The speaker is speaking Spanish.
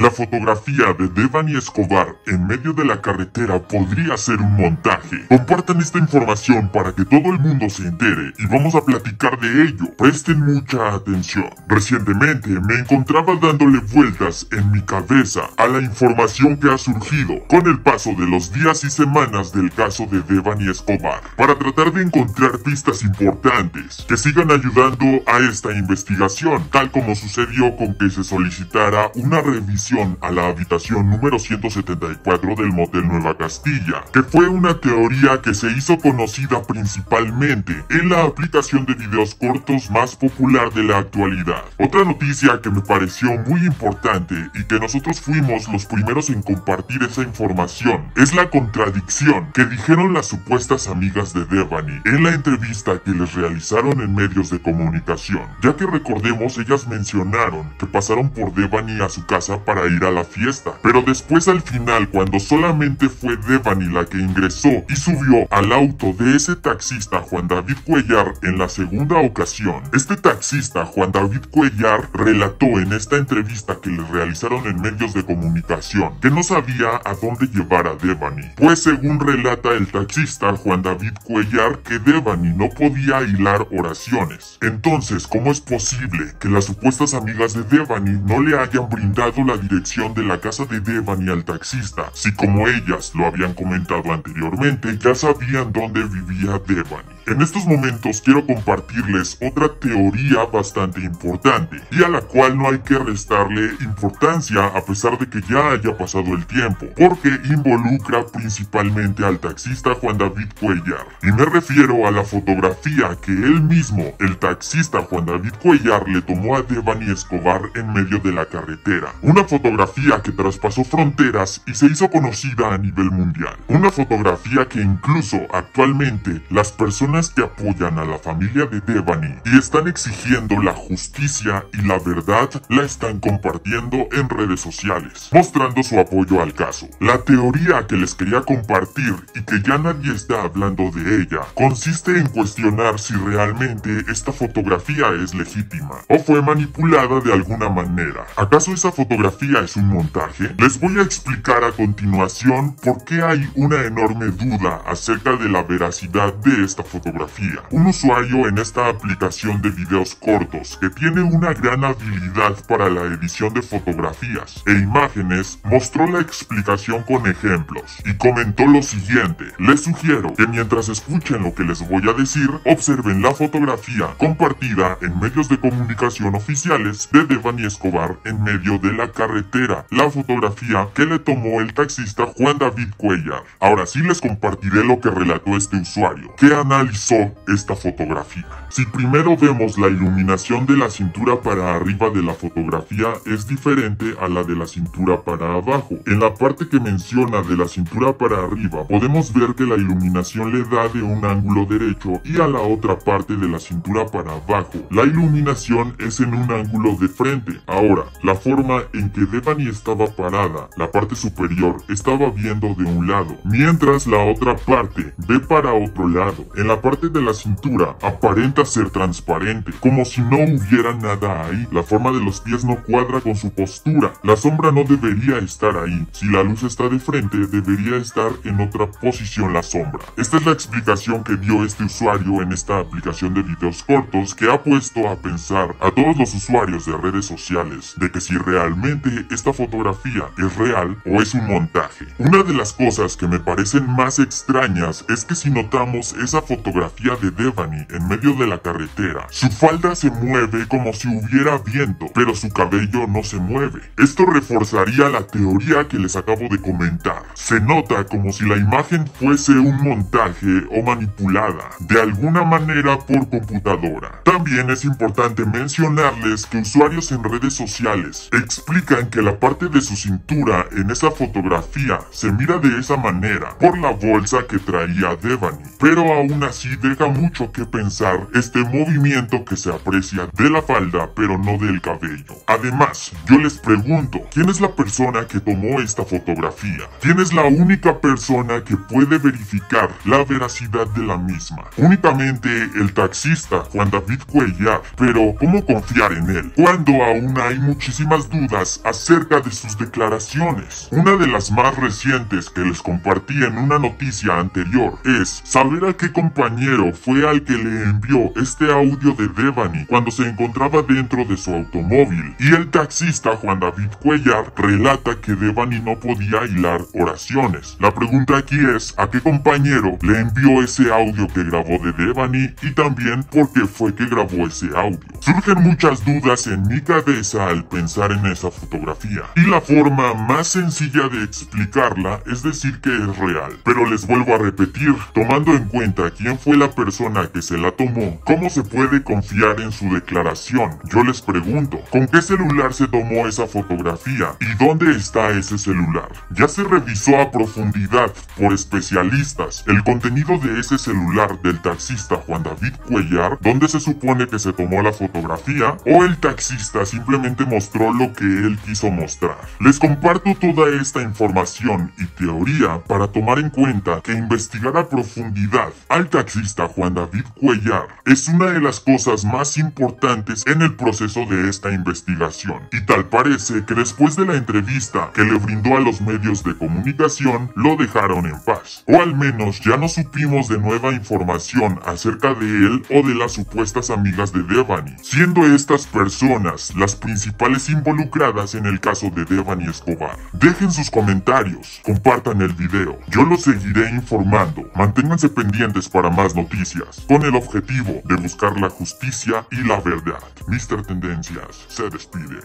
La fotografía de Devani Escobar en medio de la carretera podría ser un montaje. Compartan esta información para que todo el mundo se entere y vamos a platicar de ello. Presten mucha atención. Recientemente me encontraba dándole vueltas en mi cabeza a la información que ha surgido con el paso de los días y semanas del caso de Devani Escobar, para tratar de encontrar pistas importantes que sigan ayudando a esta investigación, tal como sucedió con que se solicitara una revisión a la habitación número 174 del Motel Nueva Castilla, que fue una teoría que se hizo conocida principalmente en la aplicación de videos cortos más popular de la actualidad. Otra noticia que me pareció muy importante y que nosotros fuimos los primeros en compartir esa información es la contradicción que dijeron las supuestas amigas de Devani en la entrevista que les realizaron en medios de comunicación, ya que recordemos ellas mencionaron que pasaron por Devani a su casa para ir a la fiesta, pero después al final, cuando solamente fue Devani la que ingresó y subió al auto de ese taxista Juan David Cuellar en la segunda ocasión, este taxista Juan David Cuellar relató en esta entrevista que le realizaron en medios de comunicación que no sabía a dónde llevar a Devani, pues según relata el taxista Juan David Cuellar que Devani no podía hilar oraciones. Entonces, ¿cómo es posible que las supuestas amigas de Devani no le hayan brindado la dirección de la casa de Devani al taxista, si como ellas lo habían comentado anteriormente, ya sabían dónde vivía Devani? En estos momentos quiero compartirles otra teoría bastante importante y a la cual no hay que restarle importancia a pesar de que ya haya pasado el tiempo, porque involucra principalmente al taxista Juan David Cuellar, y me refiero a la fotografía que él mismo, el taxista Juan David Cuellar, le tomó a Devani Escobar en medio de la carretera. Una fotografía que traspasó fronteras y se hizo conocida a nivel mundial. Una fotografía que incluso actualmente las personas que apoyan a la familia de Devani y están exigiendo la justicia y la verdad la están compartiendo en redes sociales, mostrando su apoyo al caso. La teoría que les quería compartir y que ya nadie está hablando de ella consiste en cuestionar si realmente esta fotografía es legítima o fue manipulada de alguna manera. ¿Acaso esa fotografía es un montaje? Les voy a explicar a continuación por qué hay una enorme duda acerca de la veracidad de esta fotografía. Un usuario en esta aplicación de videos cortos que tiene una gran habilidad para la edición de fotografías e imágenes mostró la explicación con ejemplos y comentó lo siguiente: les sugiero que mientras escuchen lo que les voy a decir, observen la fotografía compartida en medios de comunicación oficiales de Devani Escobar en medio de la carretera, la fotografía que le tomó el taxista Juan David Cuellar. Ahora sí les compartiré lo que relató este usuario, que analizó esta fotografía. Si primero vemos la iluminación de la cintura para arriba de la fotografía es diferente a la de la cintura para abajo. En la parte que menciona de la cintura para arriba podemos ver que la iluminación le da de un ángulo derecho y a la otra parte de la cintura para abajo la iluminación es en un ángulo de frente. Ahora, la forma en que Devani estaba parada, la parte superior estaba viendo de un lado, mientras la otra parte ve para otro lado. En la parte de la cintura aparenta ser transparente, como si no hubiera nada ahí. La forma de los pies no cuadra con su postura. La sombra no debería estar ahí. Si la luz está de frente, debería estar en otra posición la sombra. Esta es la explicación que dio este usuario en esta aplicación de videos cortos, que ha puesto a pensar a todos los usuarios de redes sociales de que si realmente esta fotografía es real o es un montaje. Una de las cosas que me parecen más extrañas es que si notamos esa fotografía de Devani en medio de la carretera, su falda se mueve como si hubiera viento, pero su cabello no se mueve. Esto reforzaría la teoría que les acabo de comentar. Se nota como si la imagen fuese un montaje o manipulada de alguna manera por computadora. También es importante mencionarles que usuarios en redes sociales explican que la parte de su cintura en esa fotografía se mira de esa manera por la bolsa que traía Devani, pero aún así así deja mucho que pensar este movimiento que se aprecia de la falda pero no del cabello. Además, yo les pregunto, ¿quién es la persona que tomó esta fotografía? ¿Quién es la única persona que puede verificar la veracidad de la misma? Únicamente el taxista Juan David Cuéllar, pero ¿cómo confiar en él cuando aún hay muchísimas dudas acerca de sus declaraciones? Una de las más recientes que les compartí en una noticia anterior es saber a qué compañero fue al que le envió este audio de Devani cuando se encontraba dentro de su automóvil, y el taxista Juan David Cuéllar relata que Devani no podía hilar oraciones. La pregunta aquí es ¿a qué compañero le envió ese audio que grabó de Devani y también por qué fue que grabó ese audio? Surgen muchas dudas en mi cabeza al pensar en esa fotografía, y la forma más sencilla de explicarla es decir que es real. Pero les vuelvo a repetir, tomando en cuenta quién fue la persona que se la tomó, ¿cómo se puede confiar en su declaración? Yo les pregunto, ¿con qué celular se tomó esa fotografía? ¿Y dónde está ese celular? Ya se revisó a profundidad por especialistas el contenido de ese celular del taxista Juan David Cuéllar, donde se supone que se tomó la fotografía, o el taxista simplemente mostró lo que él quiso mostrar. Les comparto toda esta información y teoría para tomar en cuenta que investigar a profundidad al taxista Juan David Cuéllar es una de las cosas más importantes en el proceso de esta investigación, y tal parece que después de la entrevista que le brindó a los medios de comunicación lo dejaron en paz, o al menos ya no supimos de nueva información acerca de él o de las supuestas amigas de Devani, siendo estas personas las principales involucradas en el caso de Devani Escobar. Dejen sus comentarios, compartan el video, yo los seguiré informando. Manténganse pendientes para más noticias, con el objetivo de buscar la justicia y la verdad. Mr. Tendencias se despide.